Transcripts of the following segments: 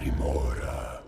Grimora.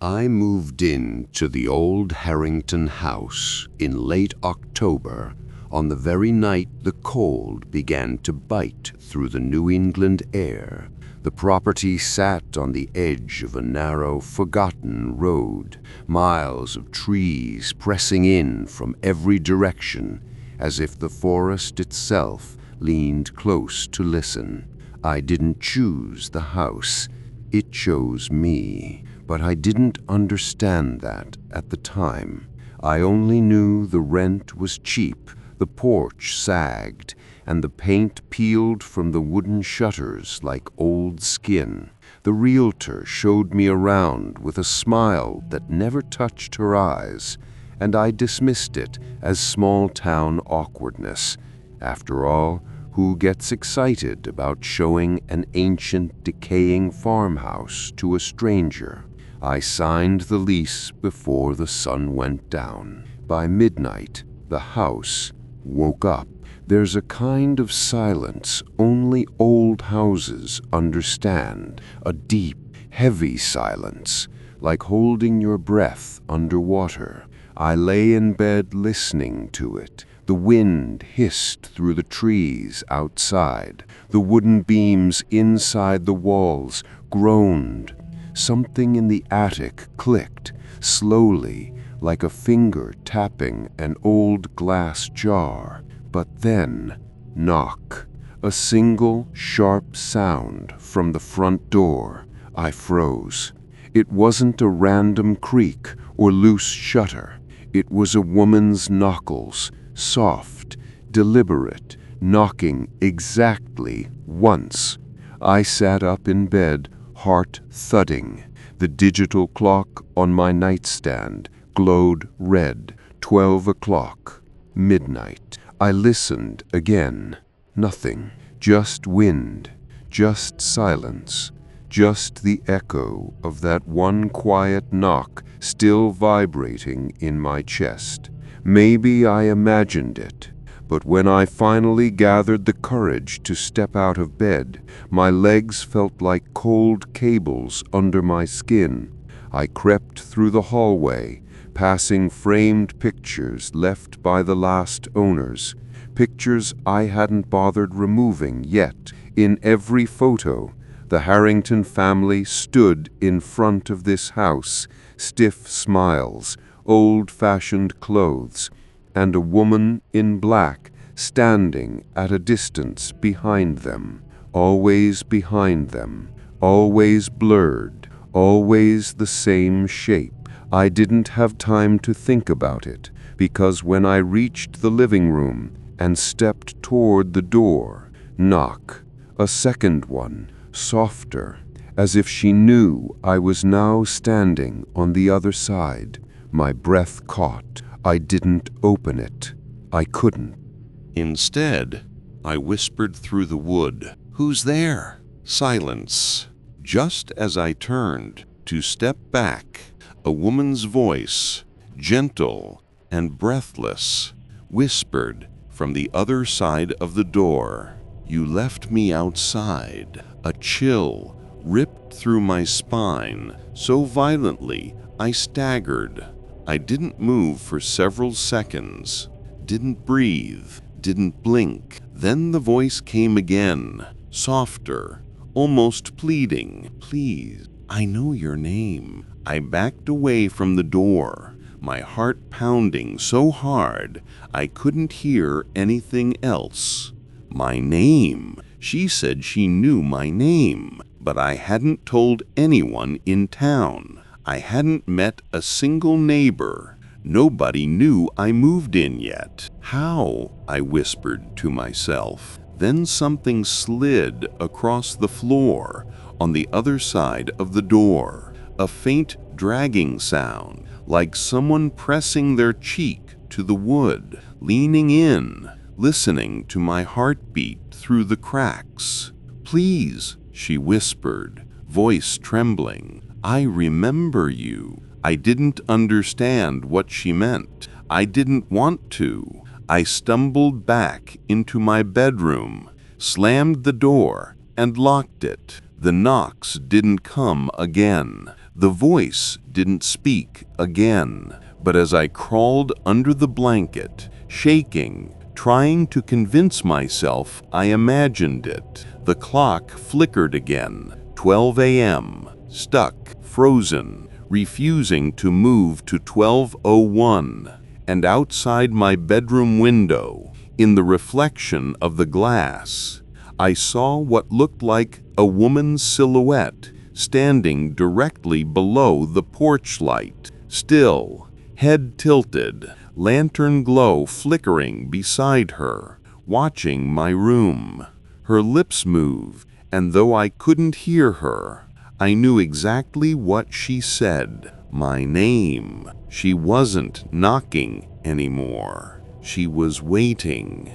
I moved in to the old Harrington house in late October, on the very night the cold began to bite through the New England air. The property sat on the edge of a narrow, forgotten road, miles of trees pressing in from every direction, as if the forest itself leaned close to listen. I didn't choose the house, it chose me. But I didn't understand that at the time. I only knew the rent was cheap, the porch sagged, and the paint peeled from the wooden shutters like old skin. The realtor showed me around with a smile that never touched her eyes, and I dismissed it as small-town awkwardness. After all, who gets excited about showing an ancient, decaying farmhouse to a stranger? I signed the lease before the sun went down. By midnight, the house woke up. There's a kind of silence only old houses understand, a deep, heavy silence, like holding your breath underwater. I lay in bed listening to it. The wind hissed through the trees outside. The wooden beams inside the walls groaned. Something in the attic clicked, slowly, like a finger tapping an old glass jar. But then, knock. A single, sharp sound from the front door. I froze. It wasn't a random creak or loose shutter. It was a woman's knuckles, soft, deliberate, knocking exactly once. I sat up in bed, heart thudding. The digital clock on my nightstand glowed red. 12 o'clock. Midnight. I listened again. Nothing. Just wind. Just silence. Just the echo of that one quiet knock still vibrating in my chest. Maybe I imagined it. But when I finally gathered the courage to step out of bed, my legs felt like cold cables under my skin. I crept through the hallway, passing framed pictures left by the last owners, pictures I hadn't bothered removing yet. In every photo, the Harrington family stood in front of this house, stiff smiles, old-fashioned clothes, and a woman in black standing at a distance behind them, always behind them, always blurred, always the same shape. I didn't have time to think about it, because when I reached the living room and stepped toward the door, knock, a second one, softer, as if she knew I was now standing on the other side. My breath caught. I didn't open it. I couldn't. Instead, I whispered through the wood, "Who's there?" Silence. Just as I turned to step back, a woman's voice, gentle and breathless, whispered from the other side of the door, "You left me outside." A chill ripped through my spine so violently I staggered. I didn't move for several seconds, didn't breathe, didn't blink. Then the voice came again, softer, almost pleading. "Please, I know your name." I backed away from the door, my heart pounding so hard I couldn't hear anything else. My name. She said she knew my name, but I hadn't told anyone in town. I hadn't met a single neighbor. Nobody knew I moved in yet. "How?" I whispered to myself. Then something slid across the floor on the other side of the door. A faint dragging sound, like someone pressing their cheek to the wood, leaning in, listening to my heartbeat through the cracks. "Please," she whispered, voice trembling. "I remember you." I didn't understand what she meant. I didn't want to. I stumbled back into my bedroom, slammed the door, and locked it. The knocks didn't come again. The voice didn't speak again. But as I crawled under the blanket, shaking, trying to convince myself I imagined it, the clock flickered again. 12 a.m. Stuck, frozen, refusing to move to 12:01. And outside my bedroom window, in the reflection of the glass, I saw what looked like a woman's silhouette standing directly below the porch light. Still, head tilted, lantern glow flickering beside her, watching my room. Her lips moved, and though I couldn't hear her, I knew exactly what she said. My name. She wasn't knocking anymore. She was waiting.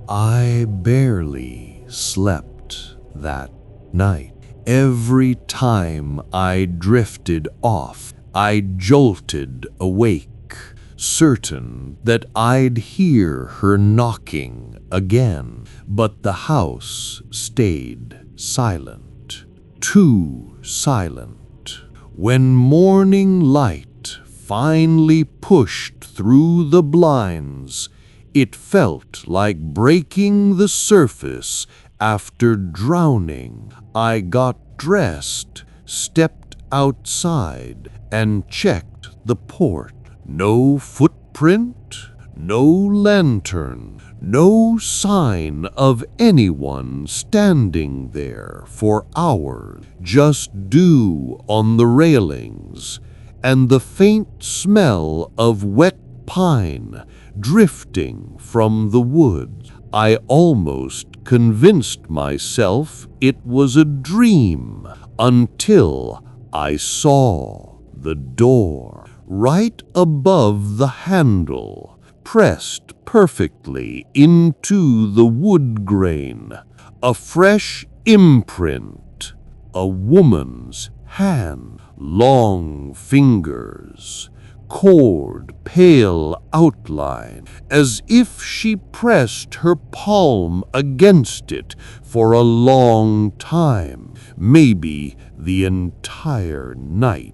I barely slept that night. Every time I drifted off, I jolted awake, certain that I'd hear her knocking again. But the house stayed silent, too silent. When morning light finally pushed through the blinds, it felt like breaking the surface after drowning. I got dressed, stepped outside, and checked the porch. No footprint, no lantern, no sign of anyone standing there for hours. Just dew on the railings and the faint smell of wet pine drifting from the woods. I almost convinced myself it was a dream until I saw the door right above the handle, pressed perfectly into the wood grain. A fresh imprint, a woman's hand, long fingers, cold, pale outline, as if she pressed her palm against it for a long time, maybe the entire night.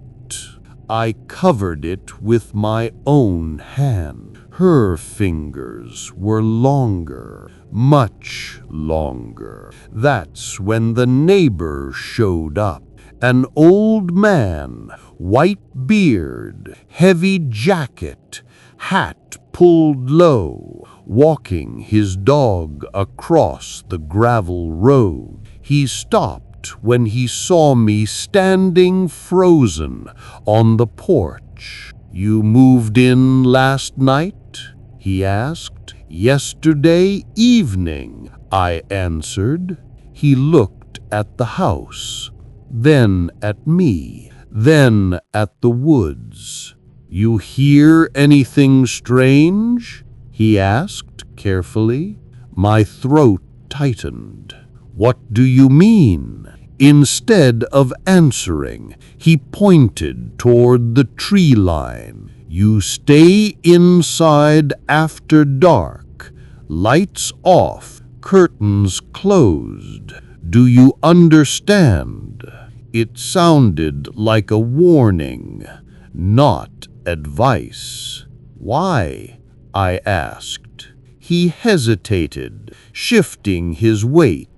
I covered it with my own hand. Her fingers were longer, much longer. That's when the neighbor showed up. An old man, white beard, heavy jacket, hat pulled low, walking his dog across the gravel road. He stopped when he saw me standing frozen on the porch. "You moved in last night?" he asked. "Yesterday evening," I answered. He looked at the house, then at me, then at the woods. "You hear anything strange?" he asked carefully. My throat tightened. "What do you mean?" Instead of answering, he pointed toward the tree line. "You stay inside after dark, lights off, curtains closed. Do you understand?" It sounded like a warning, not advice. "Why?" I asked. He hesitated, shifting his weight.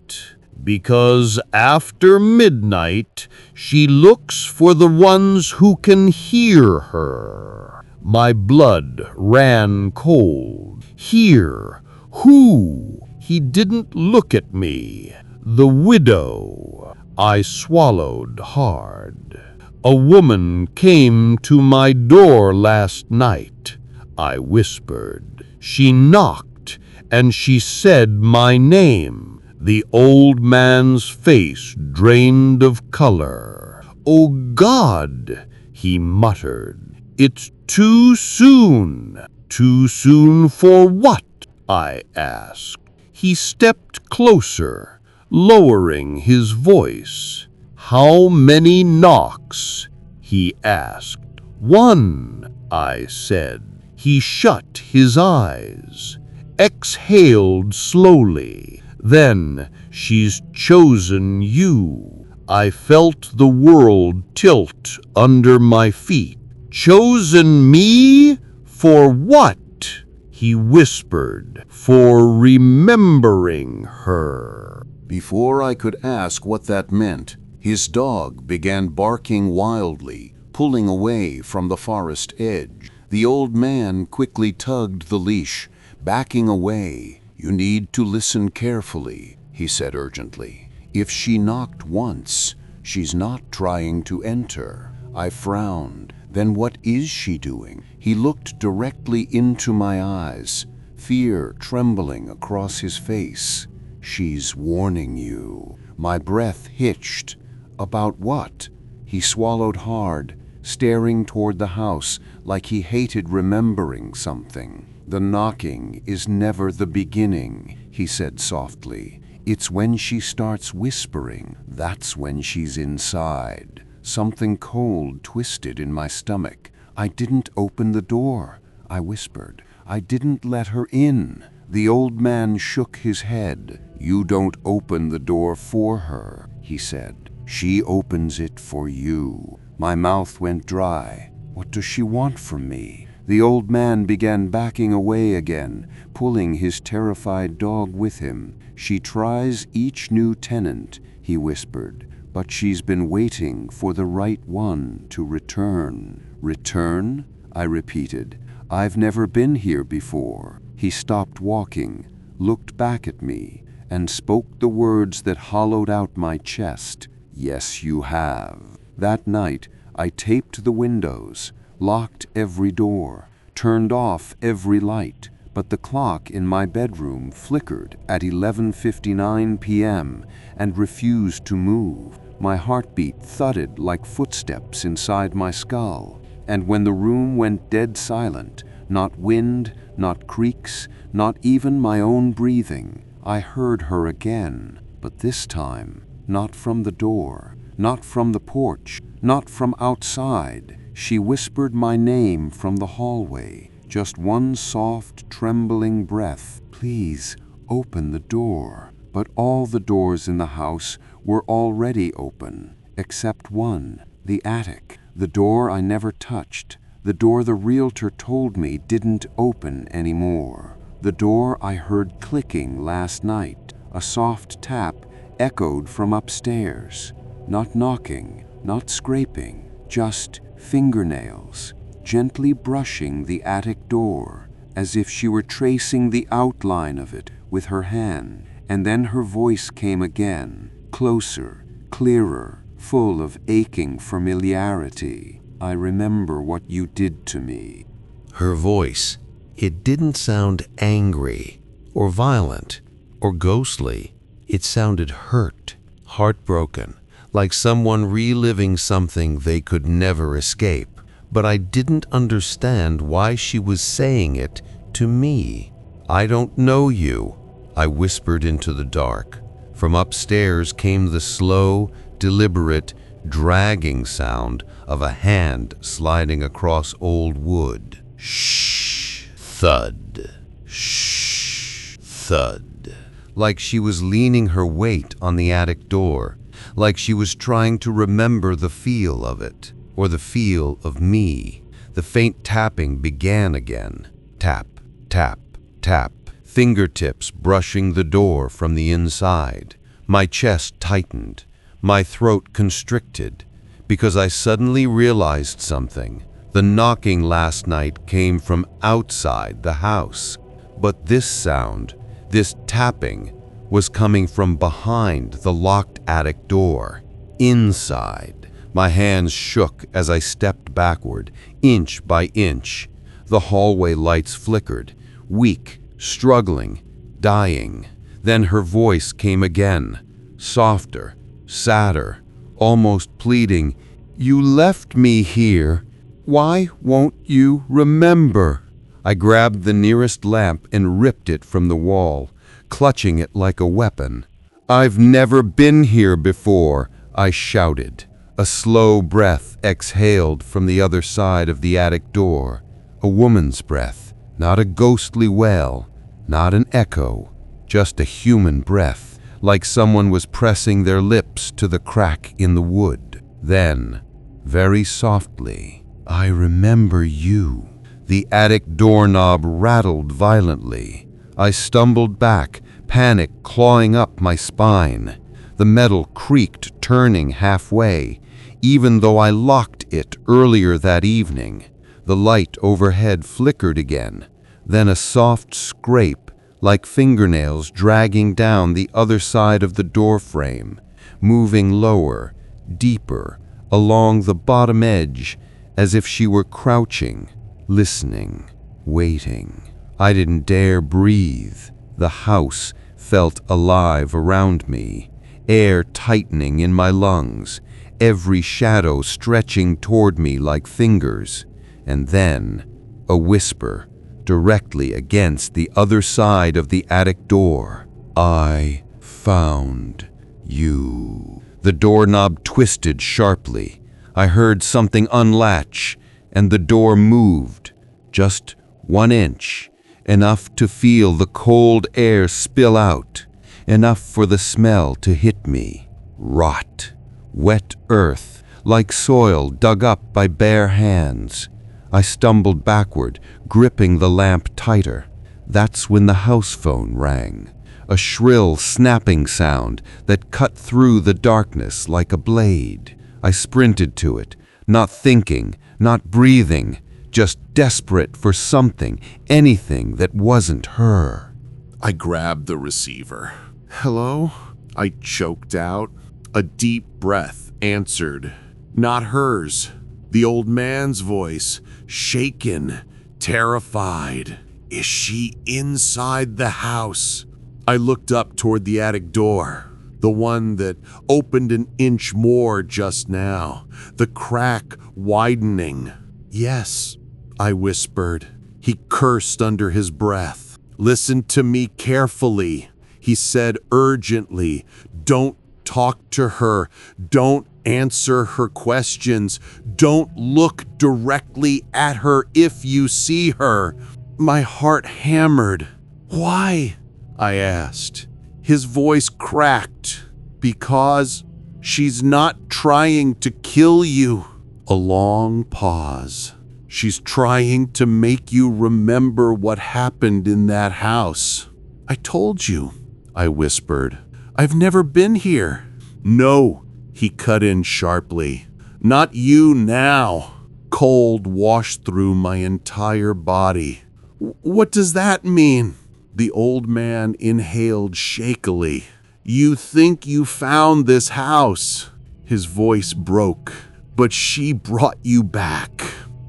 "Because after midnight, she looks for the ones who can hear her." My blood ran cold. "Hear? Who?" He didn't look at me. "The widow." I swallowed hard. "A woman came to my door last night," I whispered. "She knocked, and she said my name." The old man's face drained of color. "Oh God," he muttered. "It's too soon." "Too soon for what?" I asked. He stepped closer, lowering his voice. "How many knocks?" he asked. "One," I said. He shut his eyes, exhaled slowly. "Then she's chosen you." I felt the world tilt under my feet. Chosen me? For what? He whispered. For remembering her. Before I could ask what that meant, his dog began barking wildly, pulling away from the forest edge. The old man quickly tugged the leash, backing away. "You need to listen carefully," he said urgently. "If she knocked once, she's not trying to enter." I frowned. "Then what is she doing?" He looked directly into my eyes, fear trembling across his face. "She's warning you." My breath hitched. "About what?" He swallowed hard, staring toward the house like he hated remembering something. "The knocking is never the beginning," he said softly. "It's when she starts whispering, that's when she's inside." Something cold twisted in my stomach. "I didn't open the door," I whispered. "I didn't let her in." The old man shook his head. "You don't open the door for her," he said. "She opens it for you." My mouth went dry. What does she want from me? The old man began backing away again, pulling his terrified dog with him. "She tries each new tenant," he whispered, "but she's been waiting for the right one to return." "Return?" I repeated. "I've never been here before." He stopped walking, looked back at me, and spoke the words that hollowed out my chest. "Yes, you have." That night, I taped the windows, locked every door, turned off every light, but the clock in my bedroom flickered at 11:59 p.m. and refused to move. My heartbeat thudded like footsteps inside my skull, and when the room went dead silent, not wind, not creaks, not even my own breathing, I heard her again, but this time, not from the door, not from the porch, not from outside. She whispered my name from the hallway, just one soft, trembling breath. "Please, open the door." But all the doors in the house were already open, except one, the attic, the door I never touched, the door the realtor told me didn't open anymore, the door I heard clicking last night. A soft tap echoed from upstairs, not knocking, not scraping, just fingernails, gently brushing the attic door, as if she were tracing the outline of it with her hand. And then her voice came again, closer, clearer, full of aching familiarity. "I remember what you did to me." Her voice, it didn't sound angry or violent or ghostly. It sounded hurt, heartbroken, like someone reliving something they could never escape. But I didn't understand why she was saying it to me. "I don't know you," I whispered into the dark. From upstairs came the slow, deliberate, dragging sound of a hand sliding across old wood. Shh, thud, shh, thud. Like she was leaning her weight on the attic door, like she was trying to remember the feel of it, or the feel of me. The faint tapping began again. Tap, tap, tap. Fingertips brushing the door from the inside. My chest tightened, my throat constricted, because I suddenly realized something. The knocking last night came from outside the house, but this sound, this tapping, was coming from behind the locked attic door, inside. My hands shook as I stepped backward, inch by inch. The hallway lights flickered, weak, struggling, dying. Then her voice came again, softer, sadder, almost pleading. "You left me here. Why won't you remember?" I grabbed the nearest lamp and ripped it from the wall, clutching it like a weapon. "I've never been here before," I shouted. A slow breath exhaled from the other side of the attic door. A woman's breath, not a ghostly wail, not an echo, just a human breath, like someone was pressing their lips to the crack in the wood. Then, very softly, "I remember you." The attic doorknob rattled violently. I stumbled back, panic clawing up my spine. The metal creaked, turning halfway, even though I locked it earlier that evening. The light overhead flickered again, then a soft scrape, like fingernails dragging down the other side of the doorframe, moving lower, deeper, along the bottom edge, as if she were crouching, listening, waiting. I didn't dare breathe. The house felt alive around me, air tightening in my lungs, every shadow stretching toward me like fingers. And then, a whisper, directly against the other side of the attic door. "I found you." The doorknob twisted sharply. I heard something unlatch, and the door moved, just 1 inch, enough to feel the cold air spill out, enough for the smell to hit me. Rot, wet earth, like soil dug up by bare hands. I stumbled backward, gripping the lamp tighter. That's when the house phone rang, a shrill snapping sound that cut through the darkness like a blade. I sprinted to it, not thinking, not breathing, just desperate for something, anything that wasn't her. I grabbed the receiver. "Hello?" I choked out. A deep breath answered. Not hers. The old man's voice, shaken, terrified. "Is she inside the house?" I looked up toward the attic door, the one that opened an inch more just now, the crack widening. "Yes," I whispered. He cursed under his breath. "Listen to me carefully," he said urgently. "Don't talk to her. Don't answer her questions. Don't look directly at her if you see her." My heart hammered. "Why?" I asked. His voice cracked. "Because she's not trying to kill you." A long pause. "She's trying to make you remember what happened in that house." "I told you," I whispered. "I've never been here." "No," he cut in sharply. "Not you now." Cold washed through my entire body. "What does that mean?" The old man inhaled shakily. "You think you found this house." His voice broke. "But she brought you back."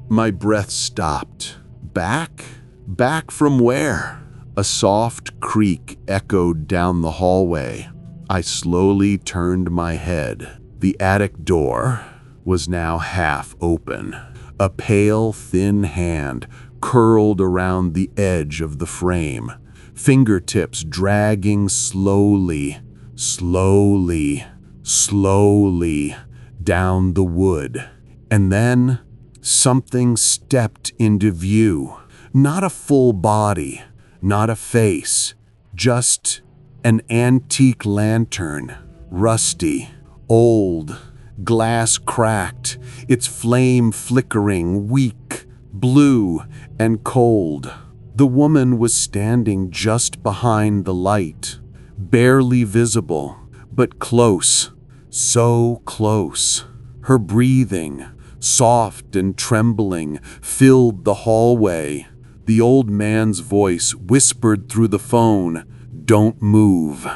My breath stopped. "Back? Back from where?" A soft creak echoed down the hallway. I slowly turned my head. The attic door was now half open. A pale, thin hand curled around the edge of the frame, fingertips dragging slowly, slowly, slowly down the wood. And then something stepped into view. Not a full body, not a face, just an antique lantern, rusty, old, glass cracked, its flame flickering, weak, blue, and cold. The woman was standing just behind the light, barely visible, but close, so close. Her breathing, soft and trembling, filled the hallway. The old man's voice whispered through the phone, "Don't move."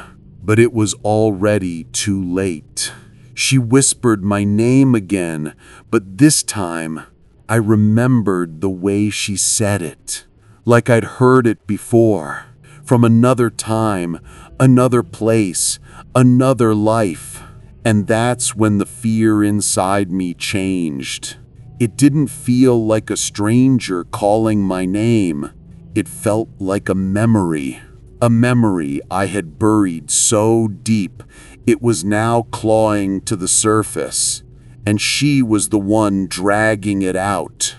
But it was already too late. She whispered my name again, but this time I remembered the way she said it, like I'd heard it before, from another time, another place, another life. And that's when the fear inside me changed. It didn't feel like a stranger calling my name. It felt like a memory I had buried so deep it was now clawing to the surface, and she was the one dragging it out.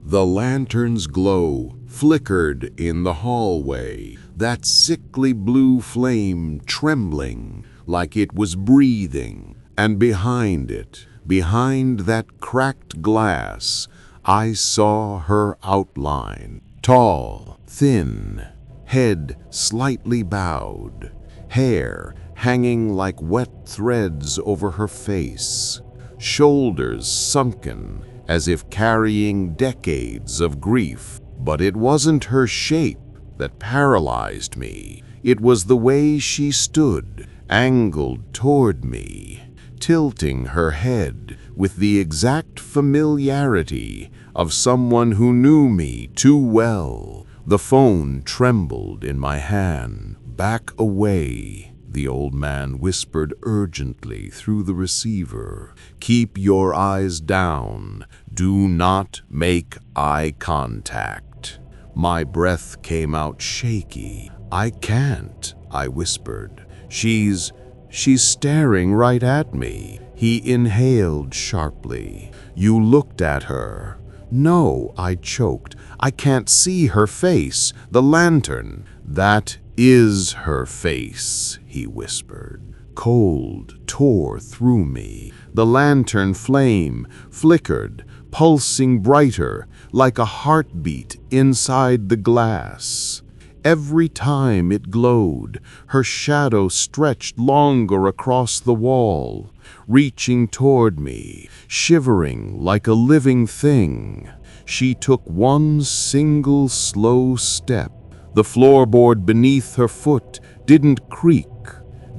The lantern's glow flickered in the hallway. that sickly blue flame trembling like it was breathing. And behind it, behind that cracked glass, I saw her outline. Tall, thin, head slightly bowed, hair hanging like wet threads over her face, shoulders sunken as if carrying decades of grief. But it wasn't her shape that paralyzed me. It was the way she stood, angled toward me, tilting her head with the exact familiarity of someone who knew me too well. The phone trembled in my hand. "Back away," the old man whispered urgently through the receiver. "Keep your eyes down. Do not make eye contact." My breath came out shaky. "I can't," I whispered. She's staring right at me." He inhaled sharply. "You looked at her." "No," I choked. "I can't see her face. The lantern." "That is her face," he whispered. Cold tore through me. The lantern flame flickered, pulsing brighter, like a heartbeat inside the glass. Every time it glowed, her shadow stretched longer across the wall, reaching toward me, shivering like a living thing. She took one single slow step. The floorboard beneath her foot didn't creak,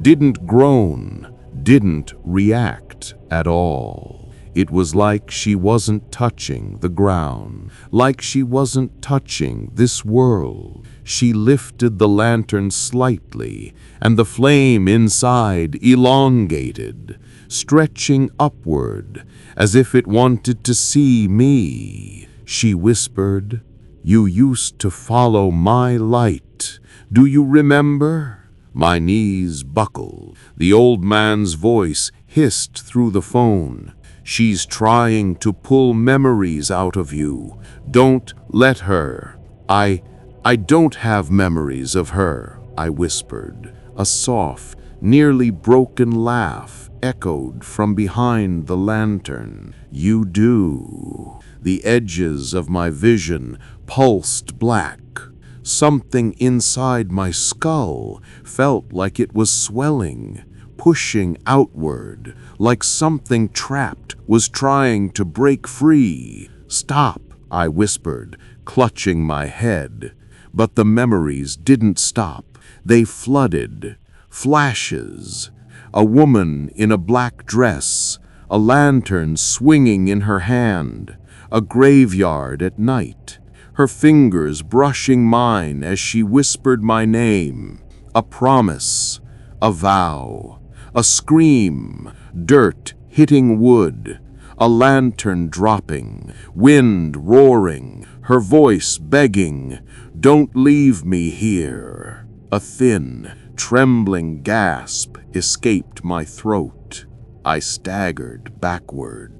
didn't groan, didn't react at all. It was like she wasn't touching the ground, like she wasn't touching this world. She lifted the lantern slightly, and the flame inside elongated, stretching upward, as if it wanted to see me. She whispered, "You used to follow my light. Do you remember?" My knees buckled. The old man's voice hissed through the phone. "She's trying to pull memories out of you. Don't let her." I don't have memories of her," I whispered. A soft, nearly broken laugh echoed from behind the lantern. "You do." The edges of my vision pulsed black. Something inside my skull felt like it was swelling, pushing outward, like something trapped was trying to break free. "Stop," I whispered, clutching my head. But the memories didn't stop. They flooded. Flashes. A woman in a black dress, a lantern swinging in her hand, a graveyard at night, her fingers brushing mine as she whispered my name. A promise, a vow, a scream, dirt hitting wood, a lantern dropping, wind roaring, her voice begging, "Don't leave me here." A thin, trembling gasp escaped my throat. I staggered backward.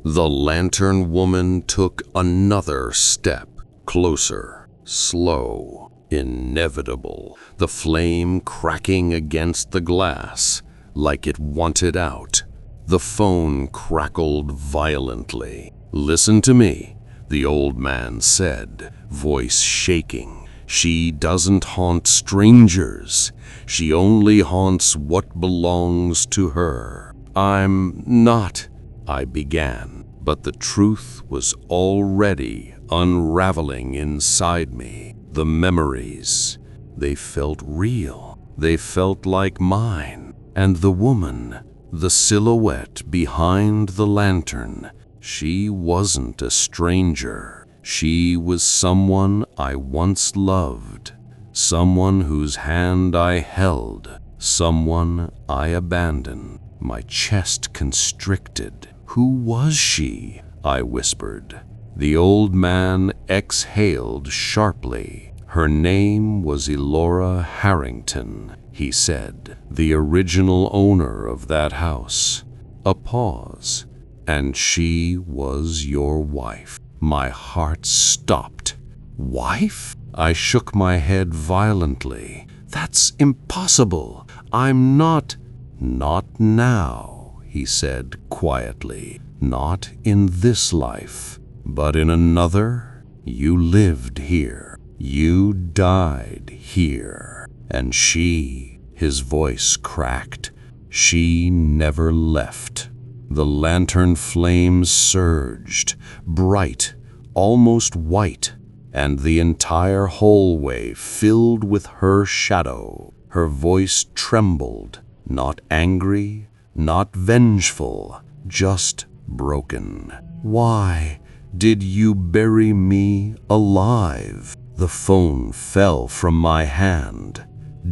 The lantern woman took another step closer, slow, inevitable, the flame cracking against the glass like it wanted out. The phone crackled violently. "Listen to me," the old man said, voice shaking. "She doesn't haunt strangers. She only haunts what belongs to her." "I'm not," I began, but the truth was already unraveling inside me. The memories, they felt real. They felt like mine. And the woman, the silhouette behind the lantern, she wasn't a stranger. She was someone I once loved, someone whose hand I held, someone I abandoned. My chest constricted. "Who was she?" I whispered. The old man exhaled sharply. "Her name was Elora Harrington," he said, "the original owner of that house." A pause. "And she was your wife." My heart stopped. "Wife?" I shook my head violently. "That's impossible. I'm not—" "Not now," he said quietly. "Not in this life. But in another, you lived here. You died here. And she," his voice cracked, "she never left." The lantern flames surged, bright, almost white, and the entire hallway filled with her shadow. Her voice trembled, not angry, not vengeful, just broken. "Why did you bury me alive?" The phone fell from my hand.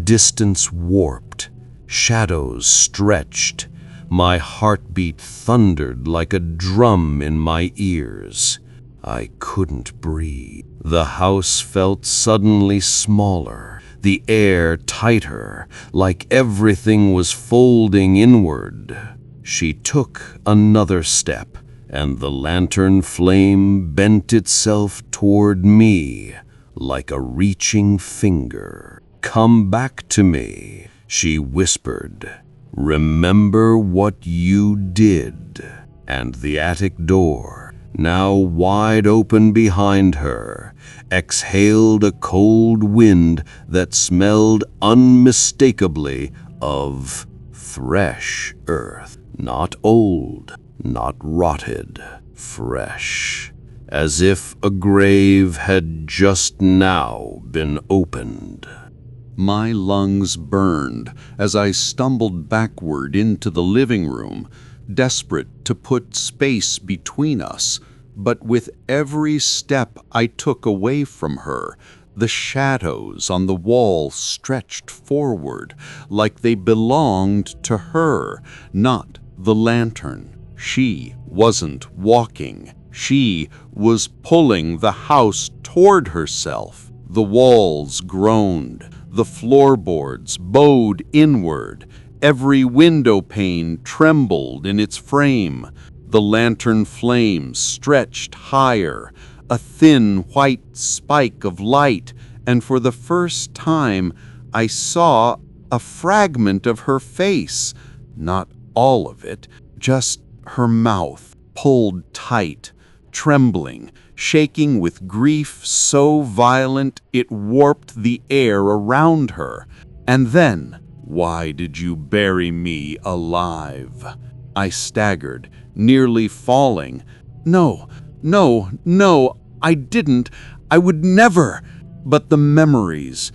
Distance warped, shadows stretched. My heartbeat thundered like a drum in my ears. I couldn't breathe. The house felt suddenly smaller, the air tighter, like everything was folding inward. She took another step, and the lantern flame bent itself toward me like a reaching finger. "Come back to me," she whispered. "Remember what you did." And the attic door, now wide open behind her, exhaled a cold wind that smelled unmistakably of fresh earth. Not old, not rotted, fresh, as if a grave had just now been opened. My lungs burned as I stumbled backward into the living room, desperate to put space between us. But with every step I took away from her, the shadows on the wall stretched forward like they belonged to her, not the lantern. She wasn't walking. She was pulling the house toward herself. The walls groaned. The floorboards bowed inward. Every window pane trembled in its frame. The lantern flames stretched higher, a thin white spike of light, and for the first time I saw a fragment of her face. Not all of it, just her mouth, pulled tight, trembling, shaking with grief so violent it warped the air around her. And then, "Why did you bury me alive?" I staggered, nearly falling. "No, no, no, I didn't. I would never." But the memories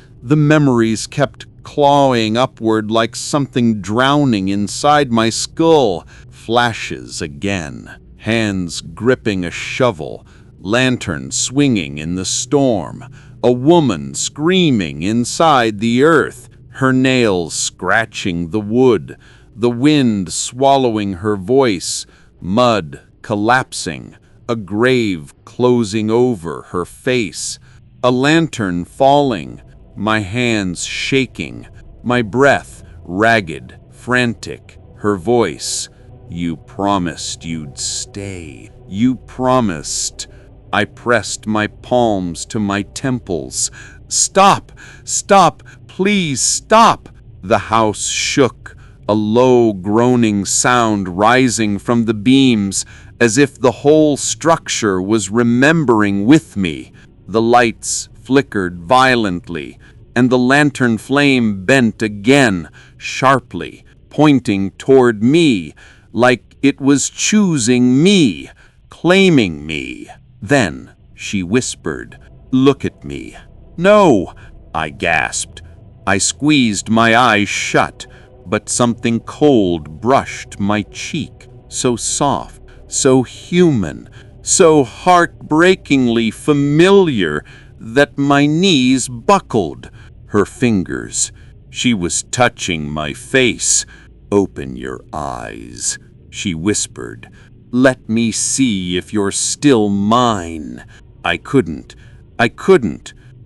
kept clawing upward like something drowning inside my skull. Flashes again. Hands gripping a shovel, lantern swinging in the storm, a woman screaming inside the earth, her nails scratching the wood, the wind swallowing her voice, mud collapsing, a grave closing over her face, a lantern falling, my hands shaking, my breath ragged, frantic, her voice, "You promised you'd stay. You promised." I pressed my palms to my temples. "Stop! Stop! Please stop!" The house shook, a low groaning sound rising from the beams, as if the whole structure was remembering with me. The lights flickered violently, and the lantern flame bent again, sharply, pointing toward me, like it was choosing me, claiming me. Then she whispered, "Look at me." "No," I gasped. I squeezed my eyes shut, but something cold brushed my cheek, so soft, so human, so heartbreakingly familiar that my knees buckled. Her fingers, she was touching my face. "Open your eyes," she whispered. "Let me see if you're still mine." I couldn't.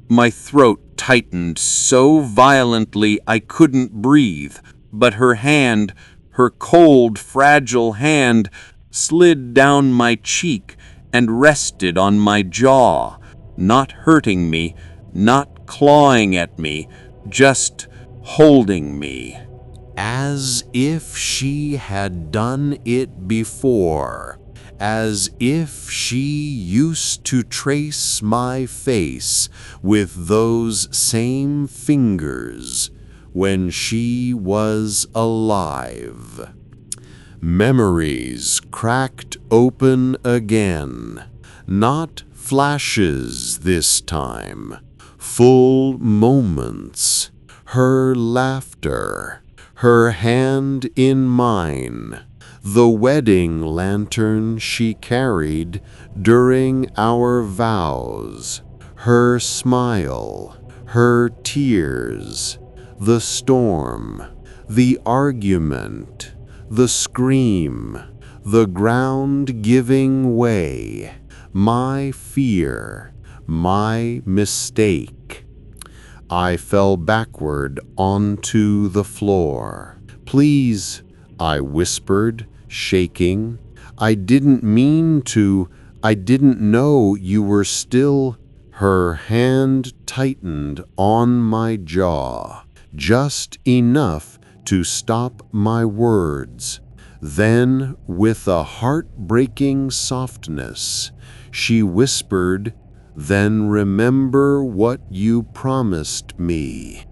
My throat tightened so violently I couldn't breathe, but her hand, her cold, fragile hand, slid down my cheek and rested on my jaw, not hurting me, not clawing at me, just holding me. As if she had done it before, as if she used to trace my face with those same fingers when she was alive. Memories cracked open again, not flashes this time, full moments, her laughter, her hand in mine, the wedding lantern she carried during our vows, her smile, her tears, the storm, the argument, the scream, the ground giving way, my fear, my mistake. I fell backward onto the floor. "Please," I whispered, shaking. "I didn't mean to. I didn't know you were still." Her hand tightened on my jaw, just enough to stop my words. Then, with a heartbreaking softness, she whispered, "Then remember what you promised me."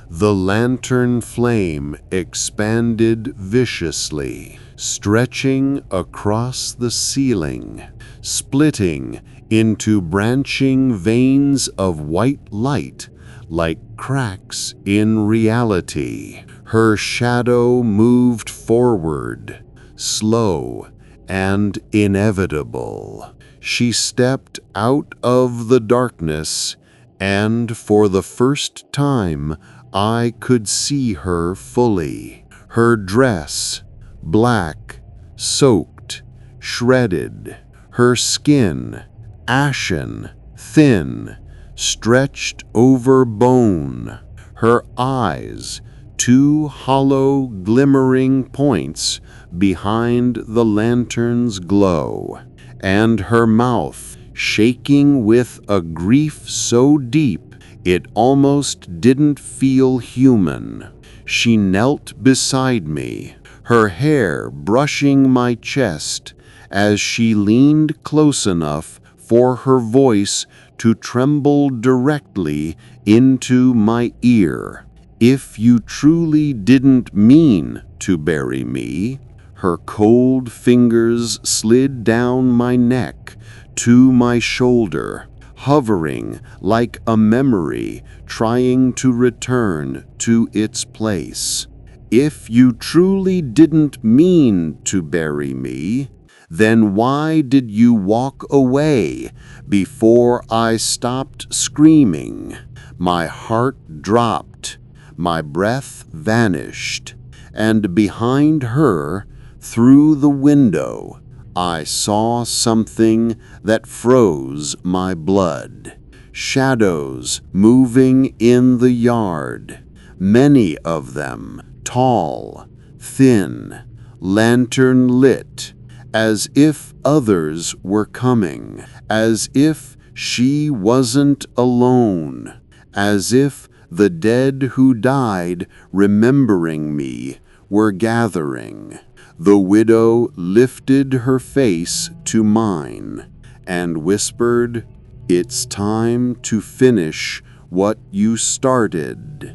The lantern flame expanded viciously, stretching across the ceiling, splitting into branching veins of white light like cracks in reality. Her shadow moved forward, slow and inevitable. She stepped out of the darkness, and for the first time I could see her fully. Her dress, black, soaked, shredded. Her skin, ashen, thin, stretched over bone. Her eyes, two hollow, glimmering points behind the lantern's glow, and her mouth shaking with a grief so deep it almost didn't feel human. She knelt beside me, her hair brushing my chest as she leaned close enough for her voice to tremble directly into my ear. "If you truly didn't mean to bury me," her cold fingers slid down my neck to my shoulder, hovering like a memory trying to return to its place. "If you truly didn't mean to bury me, then why did you walk away before I stopped screaming?" My heart dropped, my breath vanished, and behind her, through the window, I saw something that froze my blood. Shadows moving in the yard, many of them, tall, thin, lantern lit, as if others were coming, as if she wasn't alone, as if the dead who died remembering me were gathering. The widow lifted her face to mine and whispered, "It's time to finish what you started."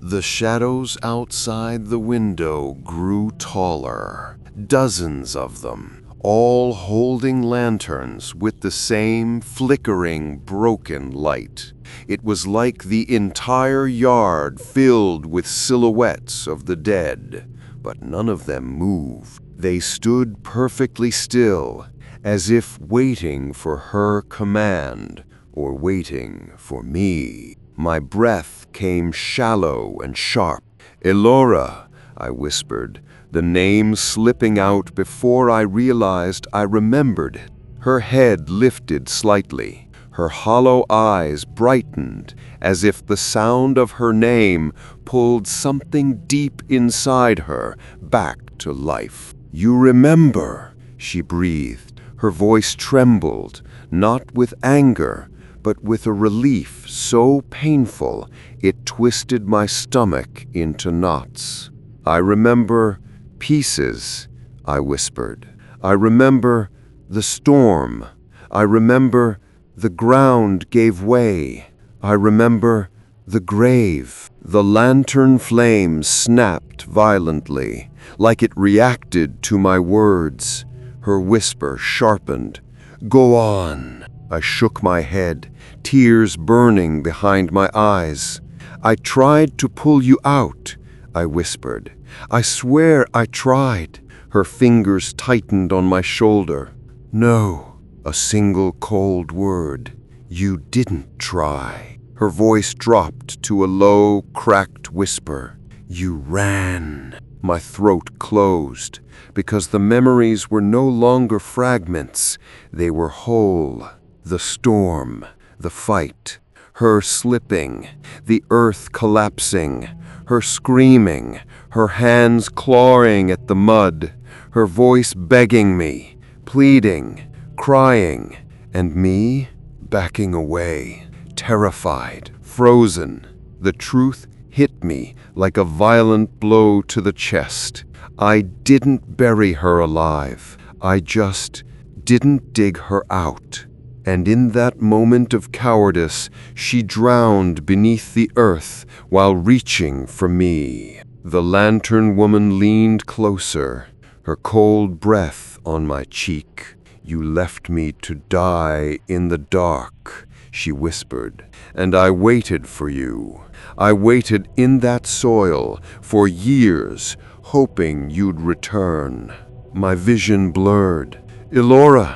The shadows outside the window grew taller, dozens of them, all holding lanterns with the same flickering, broken light. It was like the entire yard filled with silhouettes of the dead, but none of them moved. They stood perfectly still, as if waiting for her command, or waiting for me. My breath came shallow and sharp. "Elora," I whispered, the name slipping out before I realized I remembered it. Her head lifted slightly. Her hollow eyes brightened, as if the sound of her name pulled something deep inside her back to life. "You remember," she breathed. Her voice trembled, not with anger, but with a relief so painful it twisted my stomach into knots. "I remember pieces," I whispered. "I remember the storm. I remember the ground gave way. I remember the grave." The lantern flame snapped violently, like it reacted to my words. Her whisper sharpened. "Go on." I shook my head, tears burning behind my eyes. "I tried to pull you out," I whispered. "I swear I tried." Her fingers tightened on my shoulder. "No." A single cold word. "You didn't try." Her voice dropped to a low, cracked whisper. "You ran." My throat closed, because the memories were no longer fragments. They were whole. The storm, the fight, her slipping, the earth collapsing, her screaming, her hands clawing at the mud, her voice begging me, pleading, crying, and me backing away. Terrified, frozen, the truth hit me like a violent blow to the chest. I didn't bury her alive. I just didn't dig her out. And in that moment of cowardice, she drowned beneath the earth while reaching for me. The lantern woman leaned closer, her cold breath on my cheek. "You left me to die in the dark," she whispered, "and I waited for you. I waited in that soil for years, hoping you'd return." My vision blurred. "Elora,"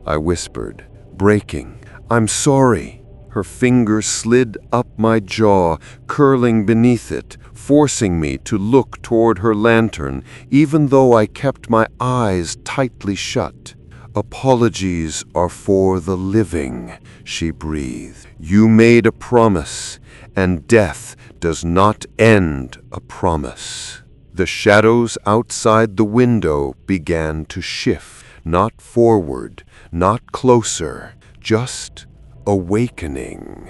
I whispered, breaking. "I'm sorry." Her fingers slid up my jaw, curling beneath it, forcing me to look toward her lantern, even though I kept my eyes tightly shut. "Apologies are for the living," she breathed. "You made a promise, and death does not end a promise." The shadows outside the window began to shift, not forward, not closer, just awakening.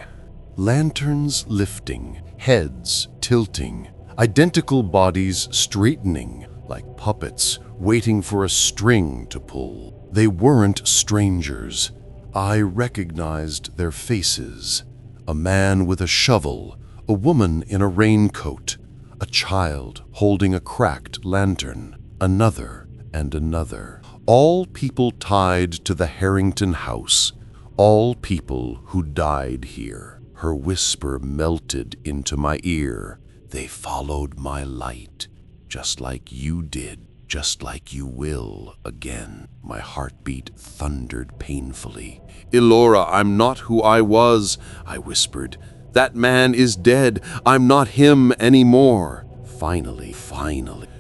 Lanterns lifting, heads tilting, identical bodies straightening, like puppets waiting for a string to pull. They weren't strangers. I recognized their faces. A man with a shovel, a woman in a raincoat, a child holding a cracked lantern, another and another. All people tied to the Harrington house, all people who died here. Her whisper melted into my ear. "They followed my light, just like you did. Just like you will again." My heartbeat thundered painfully. "Elora, I'm not who I was," I whispered. "That man is dead. I'm not him anymore." Finally,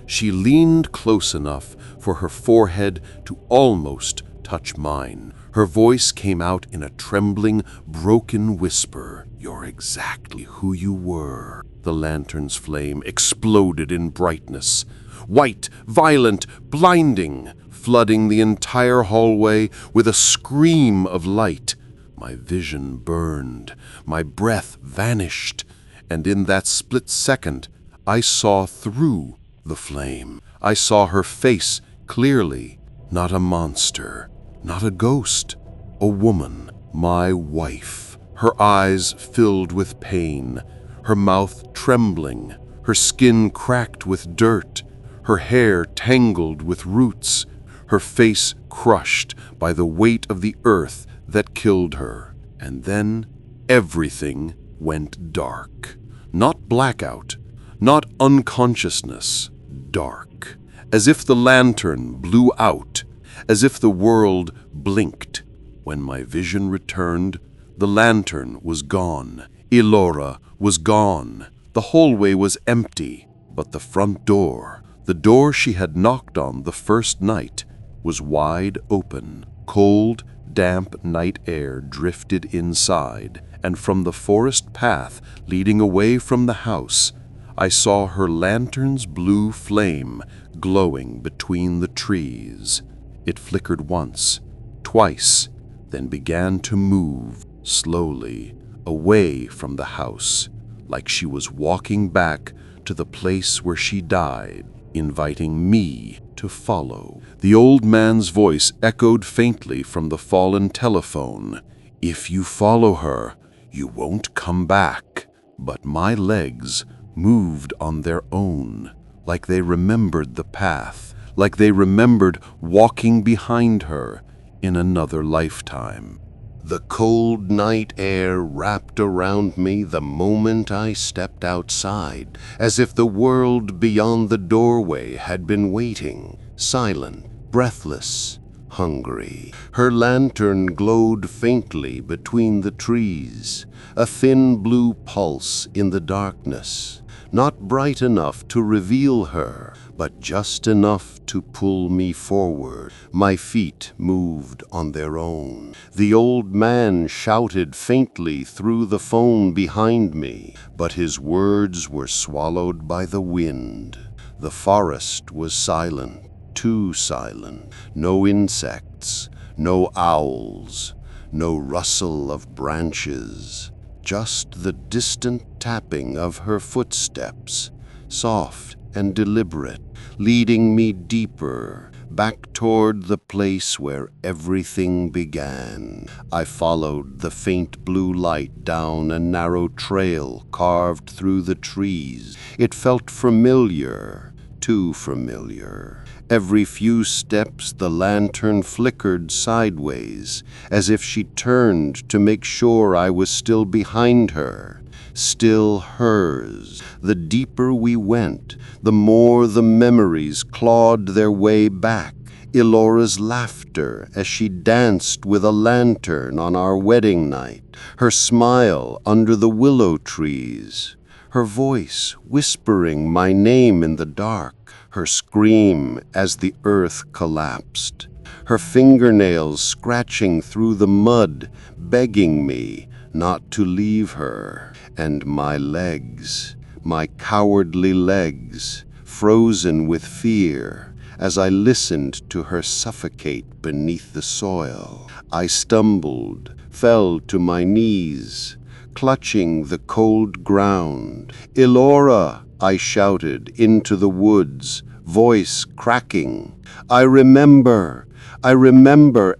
she leaned close enough for her forehead to almost touch mine. Her voice came out in a trembling, broken whisper. "You're exactly who you were." The lantern's flame exploded in brightness. White, violent, blinding, flooding the entire hallway with a scream of light. My vision burned, my breath vanished, and in that split second, I saw through the flame. I saw her face clearly, not a monster, not a ghost, a woman, my wife. Her eyes filled with pain, her mouth trembling, her skin cracked with dirt, her hair tangled with roots, her face crushed by the weight of the earth that killed her. And then everything went dark. Not blackout, not unconsciousness, dark. As if the lantern blew out, as if the world blinked. When my vision returned, the lantern was gone. Elora was gone. The hallway was empty, but the front door, the door she had knocked on the first night, was wide open. Cold, damp night air drifted inside, and from the forest path leading away from the house, I saw her lantern's blue flame glowing between the trees. It flickered once, twice, then began to move. slowly, away from the house, like she was walking back to the place where she died, inviting me to follow. The old man's voice echoed faintly from the fallen telephone. "If you follow her, you won't come back." But my legs moved on their own, like they remembered the path, like they remembered walking behind her in another lifetime. The cold night air wrapped around me the moment I stepped outside, as if the world beyond the doorway had been waiting, silent, breathless, hungry. Her lantern glowed faintly between the trees, a thin blue pulse in the darkness, not bright enough to reveal her, but just enough to pull me forward. My feet moved on their own. The old man shouted faintly through the phone behind me, but his words were swallowed by the wind. The forest was silent, too silent. No insects, no owls, no rustle of branches, just the distant tapping of her footsteps, soft and deliberate, leading me deeper, back toward the place where everything began. I followed the faint blue light down a narrow trail carved through the trees. It felt familiar, too familiar. Every few steps the lantern flickered sideways, as if she turned to make sure I was still behind her, still hers. The deeper we went, the more the memories clawed their way back. Elora's laughter as she danced with a lantern on our wedding night, her smile under the willow trees, her voice whispering my name in the dark, her scream as the earth collapsed, her fingernails scratching through the mud, begging me not to leave her, and my legs, my cowardly legs, frozen with fear as I listened to her suffocate beneath the soil. I stumbled, fell to my knees, clutching the cold ground. "Elora!" I shouted into the woods, voice cracking. I remember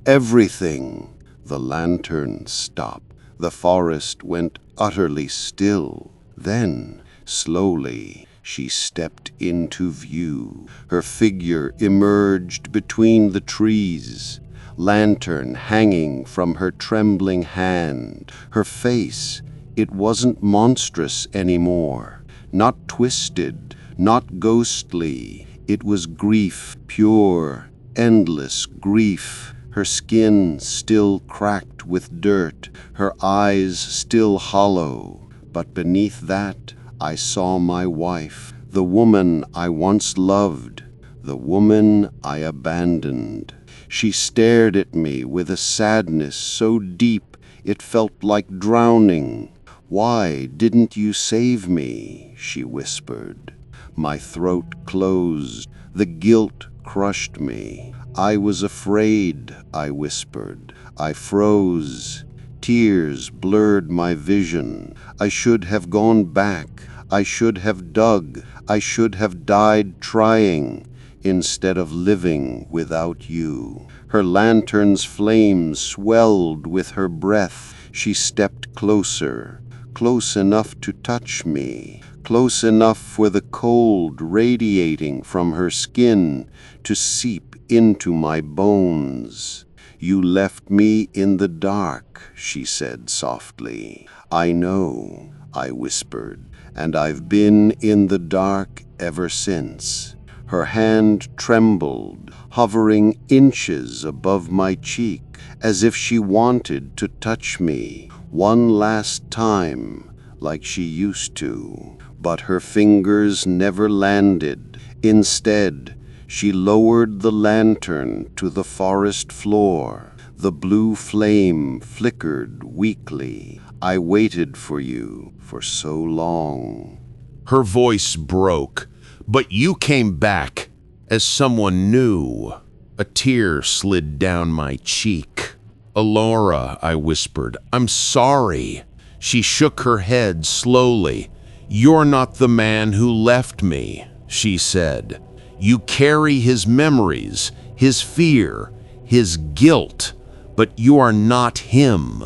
everything." The lantern stopped. The forest went utterly still. Then, slowly, she stepped into view. Her figure emerged between the trees, lantern hanging from her trembling hand. Her face, it wasn't monstrous anymore. Not twisted, not ghostly. It was grief, pure, endless grief. Her skin still cracked with dirt, her eyes still hollow. But beneath that, I saw my wife, the woman I once loved, the woman I abandoned. She stared at me with a sadness so deep it felt like drowning. "Why didn't you save me?" she whispered. My throat closed. The guilt crushed me. "I was afraid," I whispered. I froze. Tears blurred my vision. I should have gone back. I should have dug. I should have died trying, instead of living without you. Her lantern's flames swelled with her breath. She stepped closer, close enough to touch me, close enough for the cold radiating from her skin to seep into my bones. "You left me in the dark," she said softly. "I know," I whispered, "and I've been in the dark ever since." Her hand trembled, hovering inches above my cheek, as if she wanted to touch me one last time, like she used to. But her fingers never landed. Instead, she lowered the lantern to the forest floor. The blue flame flickered weakly. "I waited for you for so long." Her voice broke. "But you came back as someone new." A tear slid down my cheek. "Alora," I whispered, "I'm sorry." She shook her head slowly. "You're not the man who left me," she said. "You carry his memories, his fear, his guilt, but you are not him."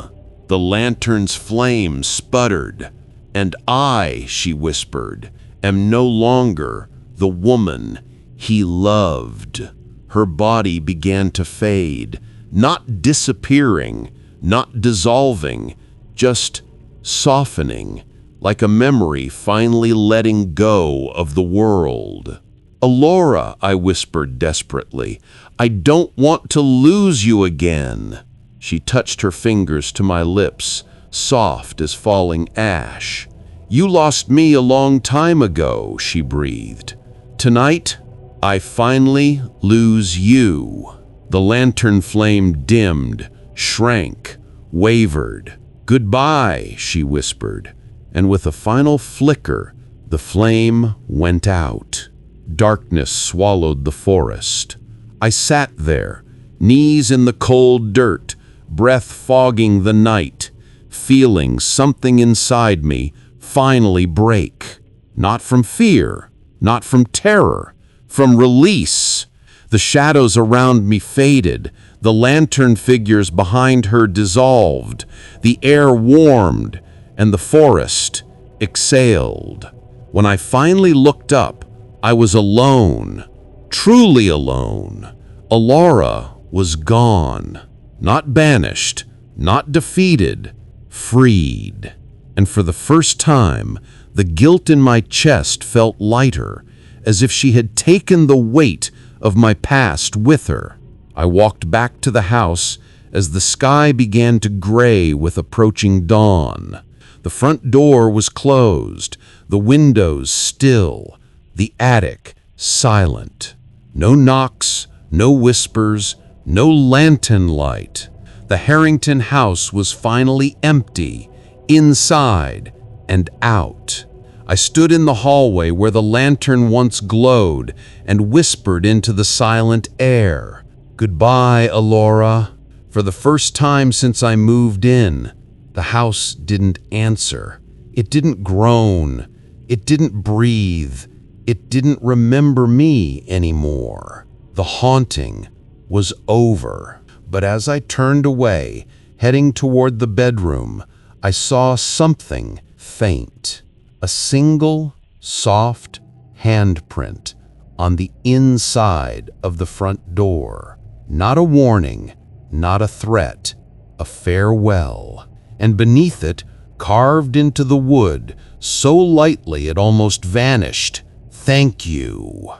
The lantern's flame sputtered. "And I," she whispered, "am no longer the woman he loved." Her body began to fade, not disappearing, not dissolving, just softening, like a memory finally letting go of the world. "Alora," I whispered desperately, "I don't want to lose you again." She touched her fingers to my lips, soft as falling ash. "You lost me a long time ago," she breathed. "Tonight, I finally lose you." The lantern flame dimmed, shrank, wavered. "Goodbye," she whispered, and with a final flicker, the flame went out. Darkness swallowed the forest. I sat there, knees in the cold dirt, breath fogging the night, feeling something inside me finally break. Not from fear, not from terror, from release. The shadows around me faded, the lantern figures behind her dissolved, the air warmed, and the forest exhaled. When I finally looked up, I was alone, truly alone. Alora was gone, not banished, not defeated, freed. And for the first time, the guilt in my chest felt lighter, as if she had taken the weight of my past with her. I walked back to the house as the sky began to gray with approaching dawn. The front door was closed, the windows still, the attic silent. No knocks, no whispers, no lantern light. The Harrington house was finally empty, inside and out. I stood in the hallway where the lantern once glowed and whispered into the silent air, "Goodbye, Alora." For the first time since I moved in, the house didn't answer. It didn't groan. It didn't breathe. It didn't remember me anymore. The haunting was over. But as I turned away, heading toward the bedroom, I saw something faint. A single, soft handprint on the inside of the front door. Not a warning, not a threat, a farewell. And beneath it, carved into the wood, so lightly it almost vanished, "Thank you."